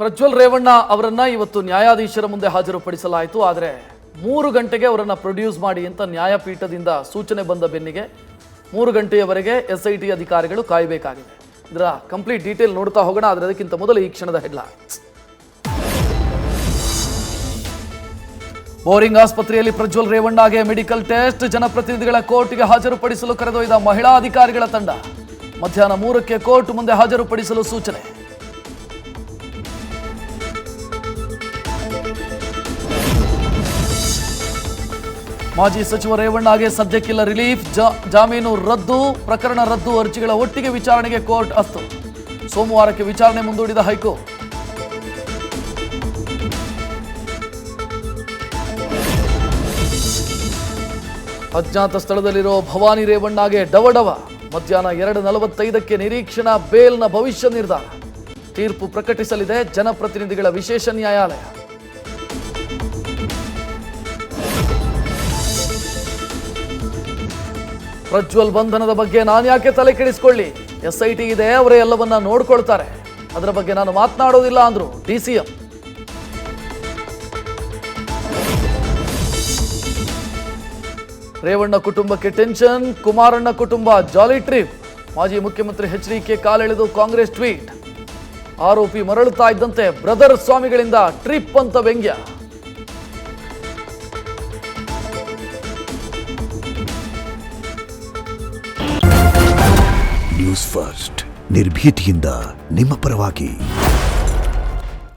ಪ್ರಜ್ವಲ್ ರೇವಣ್ಣ ಅವರನ್ನ ಇವತ್ತು ನ್ಯಾಯಾಧೀಶರ ಮುಂದೆ ಹಾಜರುಪಡಿಸಲಾಯಿತು. ಆದರೆ 3 ಗಂಟೆಗೆ ಅವರನ್ನ ಪ್ರೊಡ್ಯೂಸ್ ಮಾಡಿ ಅಂತ ನ್ಯಾಯಪೀಠದಿಂದ ಸೂಚನೆ ಬಂದ ಬೆನ್ನಿಗೆ 3 ಗಂಟೆಯವರೆಗೆ SIT ಅಧಿಕಾರಿಗಳು ಕಾಯಬೇಕಾಗಿದೆ. ಇದರ ಕಂಪ್ಲೀಟ್ ಡೀಟೇಲ್ ನೋಡ್ತಾ ಹೋಗೋಣ. ಆದರೆ ಅದಕ್ಕಿಂತ ಮೊದಲು ಈ ಕ್ಷಣದ ಹೆಡ್ಲೈನ್ಸ್. ಬೋರಿಂಗ್ ಆಸ್ಪತ್ರೆಯಲ್ಲಿ ಪ್ರಜ್ವಲ್ ರೇವಣ್ಣಗೆ ಮೆಡಿಕಲ್ ಟೆಸ್ಟ್. ಜನಪ್ರತಿನಿಧಿಗಳ ಕೋರ್ಟ್ಗೆ ಹಾಜರುಪಡಿಸಲು ಕರೆದೊಯ್ದ ಮಹಿಳಾ ಅಧಿಕಾರಿಗಳ ತಂಡ ಮಧ್ಯಾಹ್ನ 3ಕ್ಕೆ ಕೋರ್ಟ್ ಮುಂದೆ ಹಾಜರುಪಡಿಸಲು ಸೂಚನೆ. ಮಾಜಿ ಸಚಿವ ರೇವಣ್ಣಗೆ ಸದ್ಯಕ್ಕಿಲ್ಲ ರಿಲೀಫ್. ಜಾಮೀನು ರದ್ದು. ಪ್ರಕರಣ ರದ್ದು ಅರ್ಜಿಗಳ ಒಟ್ಟಿಗೆ ವಿಚಾರಣೆಗೆ ಕೋರ್ಟ್ ಅಸ್ತು. ಸೋಮವಾರಕ್ಕೆ ವಿಚಾರಣೆ ಮುಂದೂಡಿದ ಹೈಕೋರ್ಟ್. ಅಜ್ಞಾತ ಸ್ಥಳದಲ್ಲಿರೋ ಭವಾನಿ ರೇವಣ್ಣಗೆ ಡವಡವ. ಮಧ್ಯಾಹ್ನ 2:45ಕ್ಕೆ ನಿರೀಕ್ಷಣಾ ಬೇಲ್ನ ಭವಿಷ್ಯ ನಿರ್ಧಾರ. ತೀರ್ಪು ಪ್ರಕಟಿಸಲಿದೆ ಜನಪ್ರತಿನಿಧಿಗಳ ವಿಶೇಷ ನ್ಯಾಯಾಲಯ. ಪ್ರಜ್ವಲ್ ಬಂಧನದ ಬಗ್ಗೆ ನಾನು ಯಾಕೆ ತಲೆ ಕೆಡಿಸಿಕೊಳ್ಳಿ, SIT ಇದೆ, ಅವರೇ ಎಲ್ಲವನ್ನ ನೋಡ್ಕೊಳ್ತಾರೆ, ಅದರ ಬಗ್ಗೆ ನಾನು ಮಾತನಾಡೋದಿಲ್ಲ ಅಂದ್ರು DCM. ರೇವಣ್ಣ ಕುಟುಂಬಕ್ಕೆ ಟೆನ್ಷನ್. ಕುಮಾರಣ್ಣ ಕುಟುಂಬ ಜಾಲಿ ಟ್ರಿಪ್. ಮಾಜಿ ಮುಖ್ಯಮಂತ್ರಿ HDK ಕಾಲೆಳೆದು ಕಾಂಗ್ರೆಸ್ ಟ್ವೀಟ್. ಆರೋಪಿ ಮರಳುತ್ತಾ ಇದ್ದಂತೆ ಬ್ರದರ್ ಸ್ವಾಮಿಗಳಿಂದ ಟ್ರಿಪ್ ಅಂತ ವ್ಯಂಗ್ಯ. ನ್ಯೂಸ್ ಫಸ್ಟ್ ನಿರ್ಭೀತಿಯಿಂದ ನಿಮ್ಮ ಪರವಾಗಿ.